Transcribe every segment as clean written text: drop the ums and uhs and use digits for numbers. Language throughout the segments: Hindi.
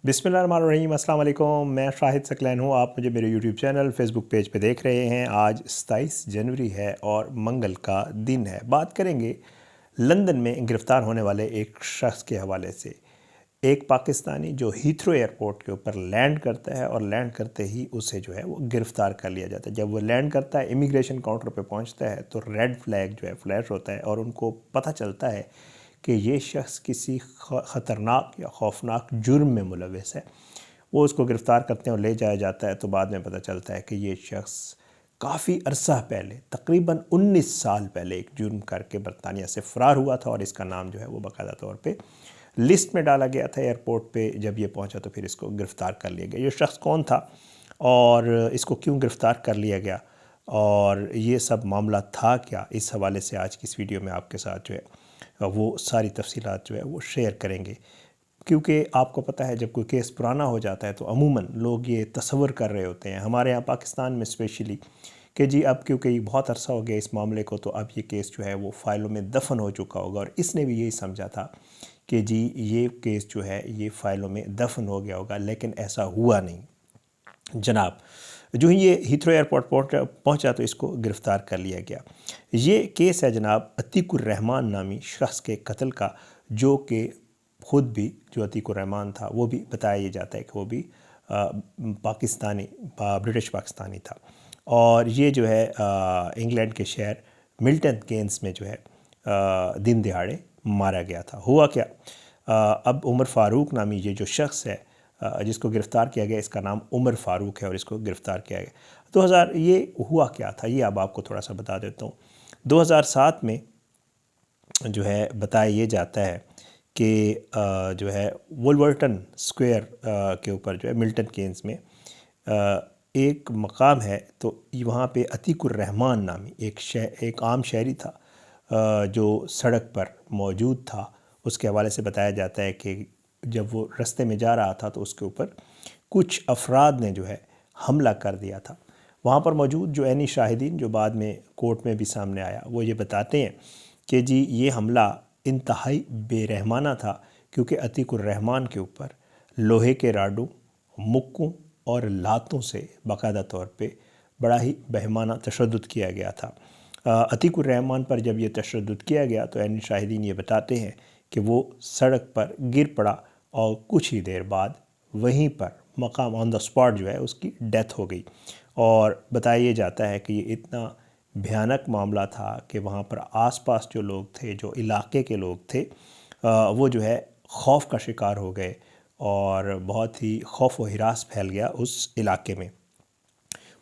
बिस्मिल्लाहिर्रहमानिर्रहीम, अस्सलाम वालेकुम। मैं शाहिद सकलैन हूँ। आप मुझे मेरे यूट्यूब चैनल फेसबुक पेज पे देख रहे हैं। आज 27 जनवरी है और मंगल का दिन है। बात करेंगे लंदन में गिरफ़्तार होने वाले एक शख्स के हवाले से। एक पाकिस्तानी जो हीथ्रो एयरपोर्ट के ऊपर लैंड करता है और लैंड करते ही उसे जो है वो गिरफ़्तार कर लिया जाता है। जब वो लैंड करता है, इमिग्रेशन काउंटर पे पहुंचता है तो रेड फ्लैग जो है फ्लैश होता है और उनको पता चलता है कि ये शख्स किसी ख़तरनाक या खौफनाक जुर्म में मुलविस है। वो उसको गिरफ़्तार करते हैं और ले जाया जाता है। तो बाद में पता चलता है कि ये शख्स काफ़ी अरसा पहले, तकरीबन 19 साल पहले एक जुर्म करके बरतानिया से फ़रार हुआ था और इसका नाम जो है वो बाकायदा तौर पे लिस्ट में डाला गया था एयरपोर्ट पे। जब ये पहुंचा तो फिर इसको गिरफ़्तार कर लिया गया। ये शख्स कौन था और इसको क्यों गिरफ़्तार कर लिया गया और ये सब मामला था क्या, इस हवाले से आज की इस वीडियो में आपके साथ जो है वो सारी तफसीलात जो है वो शेयर करेंगे। क्योंकि आपको पता है जब कोई केस पुराना हो जाता है तो अमूमन लोग ये तसव्वुर कर रहे होते हैं, हमारे यहाँ पाकिस्तान में स्पेशली, कि जी अब क्योंकि बहुत अरसा हो गया इस मामले को तो अब ये केस जो है वो फ़ाइलों में दफन हो चुका होगा। और इसने भी यही समझा था कि जी ये केस जो है ये फ़ाइलों में दफन हो गया होगा, लेकिन ऐसा हुआ नहीं जनाब। जो ही ये हीथ्रो एयरपोर्ट पहुंचा तो इसको गिरफ़्तार कर लिया गया। ये केस है जनाब अतीकुर रहमान नामी शख्स के कत्ल का, जो कि ख़ुद भी, जो अतीकुर रहमान था वो भी बताया ये जाता है कि वो भी पाकिस्तानी, ब्रिटिश पाकिस्तानी था। और ये जो है इंग्लैंड के शहर मिल्टन केन्स में जो है दिन दिहाड़े मारा गया था। हुआ क्या, अब उमर फ़ारूक नामी ये जो शख्स है जिसको गिरफ़्तार किया गया, इसका नाम उमर फ़ारूक है और इसको गिरफ़्तार किया गया 2000। ये हुआ क्या था ये अब आपको थोड़ा सा बता देता हूँ। 2007 में जो है बताया ये जाता है कि जो है वुल्वर्टन स्क्वायर के ऊपर जो है मिल्टन केन्स में एक मकाम है, तो वहाँ पे अतीकुर रहमान नामी एक आम शहरी था जो सड़क पर मौजूद था। उसके हवाले से बताया जाता है कि जब वो रास्ते में जा रहा था तो उसके ऊपर कुछ अफराद ने जो है हमला कर दिया था। वहाँ पर मौजूद जो ऐनी शाहिदीन, जो बाद में कोर्ट में भी सामने आया, वो ये बताते हैं कि जी ये हमला इंतहाई बेरहमाना था, क्योंकि अतीकुर रहमान के ऊपर लोहे के राडों, मुक्कों और लातों से बाकायदा तौर पे बड़ा ही बेहमाना तशद्दुद किया गया था। अतीकुर रहमान पर जब ये तशद्दुद किया गया तो ऐनी शाहिदीन ये बताते हैं कि वो सड़क पर गिर पड़ा और कुछ ही देर बाद वहीं पर मकाम ऑन द स्पॉट जो है उसकी डेथ हो गई। और बताया जाता है कि ये इतना भयानक मामला था कि वहाँ पर आसपास जो लोग थे, जो इलाके के लोग थे, वो जो है खौफ का शिकार हो गए और बहुत ही खौफ व हिरास फैल गया उस इलाके में।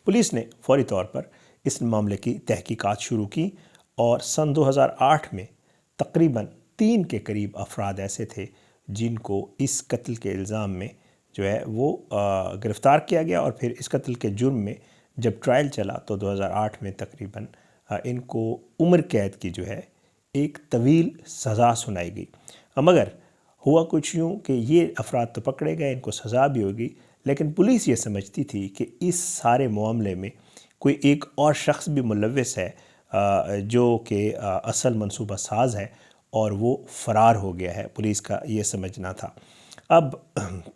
पुलिस ने फौरी तौर पर इस मामले की तहकीकात शुरू की और सन 2008 में तकरीबन 3 के करीब अफराद ऐसे थे जिनको इस कत्ल के इल्ज़ाम में जो है वो गिरफ़्तार किया गया। और फिर इस कत्ल के जुर्म में जब ट्रायल चला तो 2008 में तकरीबन इनको उम्र कैद की जो है एक तवील सज़ा सुनाई गई। मगर हुआ कुछ यूँ कि ये अफराद तो पकड़े गए, इनको सज़ा भी होगी, लेकिन पुलिस ये समझती थी कि इस सारे मामले में कोई एक और शख्स भी मुलविस है जो कि असल मनसूबा साज है और वो फ़रार हो गया है। पुलिस का ये समझना था। अब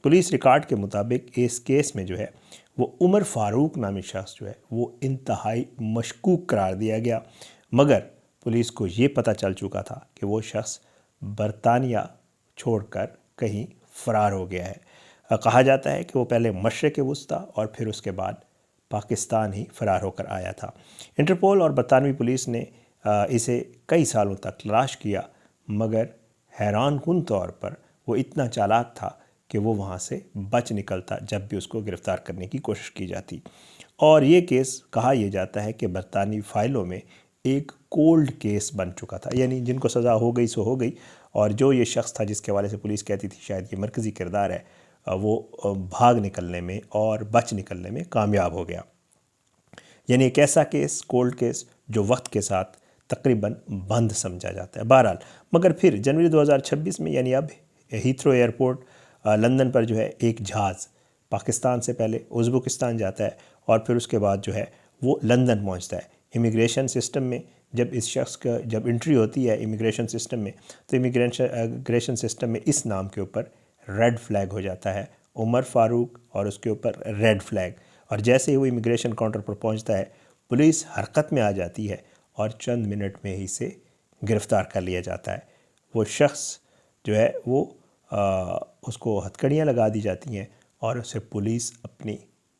पुलिस रिकॉर्ड के मुताबिक इस केस में जो है वो उमर फ़ारूक नामी शख्स जो है वो इंतहाई मशकूक करार दिया गया, मगर पुलिस को ये पता चल चुका था कि वो शख्स बरतानिया छोड़कर कहीं फ़रार हो गया है। कहा जाता है कि वो पहले मशरिक़ वस्ता और फिर उसके बाद पाकिस्तान ही फ़रार होकर आया था। इंटरपोल और बरतानवी पुलिस ने इसे कई सालों तक तलाश किया, मगर हैरान कुन तौर पर वो इतना चालाक था कि वो वहाँ से बच निकलता जब भी उसको गिरफ़्तार करने की कोशिश की जाती। और ये केस कहा यह जाता है कि बरतानवी फ़ाइलों में एक कोल्ड केस बन चुका था, यानी जिनको सज़ा हो गई सो हो गई, और जो ये शख्स था जिसके हवाले से पुलिस कहती थी शायद ये मरकज़ी किरदार है, वो भाग निकलने में और बच निकलने में कामयाब हो गया। यानी एक ऐसा केस, कोल्ड केस, जो वक्त के साथ तकरीबन बंद समझा जाता है। बहरहाल, मगर फिर जनवरी 2026 में, यानी अब हीथ्रो एयरपोर्ट लंदन पर जो है एक जहाज़ पाकिस्तान से पहले उज़्बेकिस्तान जाता है और फिर उसके बाद जो है वो लंदन पहुंचता है। इमिग्रेशन सिस्टम में जब इस शख्स का जब एंट्री होती है इमिग्रेशन सिस्टम में, तो इमिग्रेशन सिस्टम में इस नाम के ऊपर रेड फ्लैग हो जाता है उमर फ़ारूक और उसके ऊपर रेड फ्लैग। और जैसे ही वो इमिग्रेशन काउंटर पर पहुंचता है पुलिस हरकत में आ जाती है और चंद मिनट में ही से गिरफ़्तार कर लिया जाता है। वो शख्स जो है वो उसको हथकड़ियाँ लगा दी जाती हैं और उसे पुलिस अपनी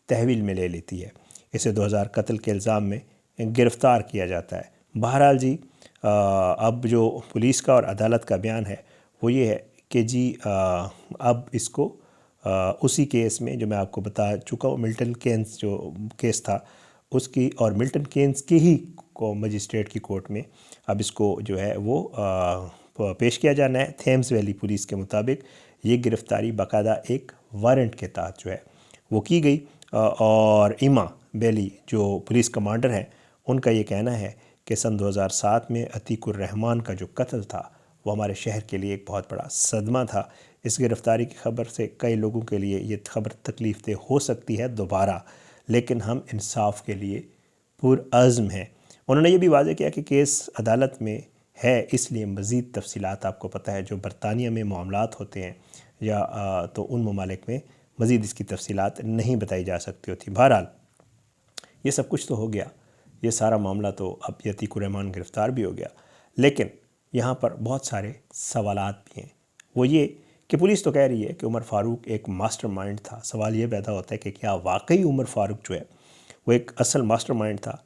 तहवील में ले लेती है। इसे 2000 कत्ल के इल्ज़ाम में गिरफ़्तार किया जाता है। बहरहाल जी अब जो पुलिस का और अदालत का बयान है वो ये है कि जी अब इसको उसी केस में जो मैं आपको बता चुका हूँ, मिल्टन केन्स जो केस था उसकी, और मिल्टन केन्स के ही को मजिस्ट्रेट की कोर्ट में अब इसको जो है वो पेश किया जाना है। थेम्स वैली पुलिस के मुताबिक ये गिरफ़्तारी बाकायदा एक वारंट के तहत जो है वो की गई। और इमा बेली जो पुलिस कमांडर हैं उनका ये कहना है कि सन 2007 में अतीकुर रहमान का जो कत्ल था वो हमारे शहर के लिए एक बहुत बड़ा सदमा था। इस गिरफ़्तारी की खबर से कई लोगों के लिए ये खबर तकलीफ़देह हो सकती है दोबारा, लेकिन हम इंसाफ के लिए पुरअज़्म हैं। उन्होंने ये भी वाज़ेह किया कि केस अदालत में है, इसलिए मज़ीद तफसीलात आपको पता है जो बरतानिया में मामलात होते हैं या तो उन ममालिक में मज़ीद इसकी तफसीलात नहीं बताई जा सकती होती। बहरहाल ये सब कुछ तो हो गया, ये सारा मामला तो अब अतीकुर रहमान गिरफ़्तार भी हो गया, लेकिन यहाँ पर बहुत सारे सवालात भी हैं। वो ये कि पुलिस तो कह रही है कि उमर फ़ारूक एक मास्टरमाइंड था। सवाल ये पैदा होता है कि क्या वाकई उमर फ़ारूक जो है वो एक असल मास्टरमाइंड था,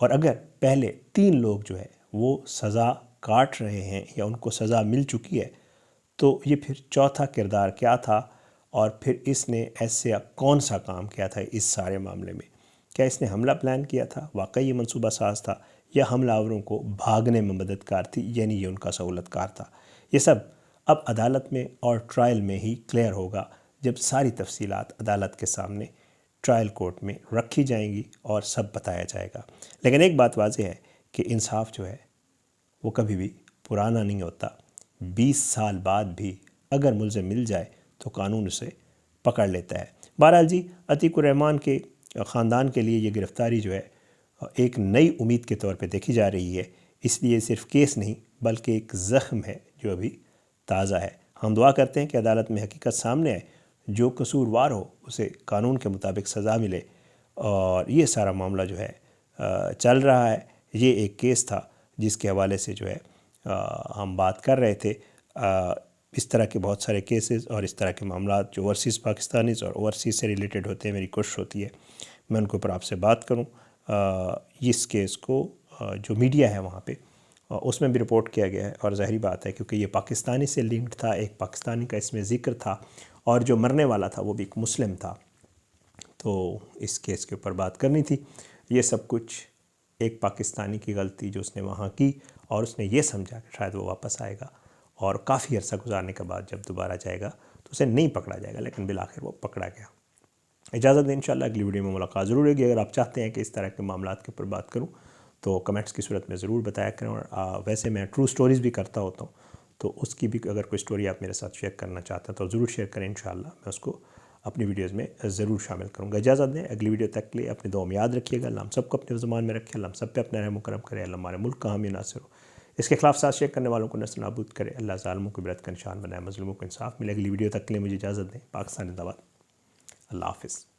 और अगर पहले 3 लोग जो है वो सज़ा काट रहे हैं या उनको सज़ा मिल चुकी है तो ये फिर चौथा किरदार क्या था, और फिर इसने ऐसे कौन सा काम किया था इस सारे मामले में? क्या इसने हमला प्लान किया था, वाकई ये मनसूबा साज था, या हमलावरों को भागने में मददगार थी, यानी ये उनका सहूलतकार था? ये सब अब अदालत में और ट्रायल में ही क्लियर होगा, जब सारी तफसीलात अदालत के सामने ट्रायल कोर्ट में रखी जाएंगी और सब बताया जाएगा। लेकिन एक बात वाज़ेह है कि इंसाफ जो है वो कभी भी पुराना नहीं होता। 20 साल बाद भी अगर मुलज़िम मिल जाए तो कानून उसे पकड़ लेता है। बहरहाल जी अतीकुर रहमान के ख़ानदान के लिए ये गिरफ़्तारी जो है एक नई उम्मीद के तौर पे देखी जा रही है, इसलिए सिर्फ केस नहीं बल्कि एक ज़ख्म है जो अभी ताज़ा है। हम दुआ करते हैं कि अदालत में हकीकत सामने आए, जो कसूरवार हो उसे कानून के मुताबिक सज़ा मिले। और ये सारा मामला जो है चल रहा है, ये एक केस था जिसके हवाले से जो है हम बात कर रहे थे। इस तरह के बहुत सारे केसेस और इस तरह के मामला जो ओवरसीज़ पाकिस्तानीज़ और ओवरसीज़ से रिलेटेड होते हैं, मेरी कोशिश होती है मैं उनके ऊपर आपसे बात करूं। इस केस को जो मीडिया है वहाँ पे उसमें भी रिपोर्ट किया गया है, और ज़ाहिर बात है क्योंकि ये पाकिस्तानी से लिंक्ड था, एक पाकिस्तानी का इसमें ज़िक्र था, और जो मरने वाला था वो भी एक मुस्लिम था, तो इस केस के ऊपर बात करनी थी। ये सब कुछ एक पाकिस्तानी की गलती जो उसने वहाँ की, और उसने ये समझा कि शायद वो वापस आएगा, और काफ़ी अर्सा गुजारने के बाद जब दोबारा जाएगा तो उसे नहीं पकड़ा जाएगा, लेकिन बिलाखिर वो पकड़ा गया। इजाज़त दें, इंशाल्लाह अगली वीडियो में मुलाकात ज़रूर होगी। अगर आप चाहते हैं कि इस तरह के मामलात के ऊपर बात करूं तो कमेंट्स की सूरत में ज़रूर बताया करें। और वैसे मैं ट्रू स्टोरीज़ भी करता होता हूं, तो उसकी भी अगर कोई स्टोरी आप मेरे साथ शेयर करना चाहते हैं तो ज़रूर शेयर करें। इंशाल्लाह मैं उसको अपनी वीडियोज़ में ज़रूर शामिल करूँगा। इजाज़त दें, अगली वीडियो तक के लिए अपनी दुआ में याद रखिएगा। अल्लाह हम सबको अपने ज़मान में रखे, अल्लाह हम सब पे अपना रहम करम करे, अल्लाह हमारे मुल्क का हामी नासिर हो, इसके खिलाफ साजिश करने वालों को नस्ल नाबूद करे, अल्लाह ज़ालिमों को इबरत का निशान बनाए, मज़लूमों को इंसाफ मिले। अगली वीडियो तक के लिए मुझे इजाज़त दें। पाकिस्तान जिंदाबाद। अल्लाह हाफ़िज़।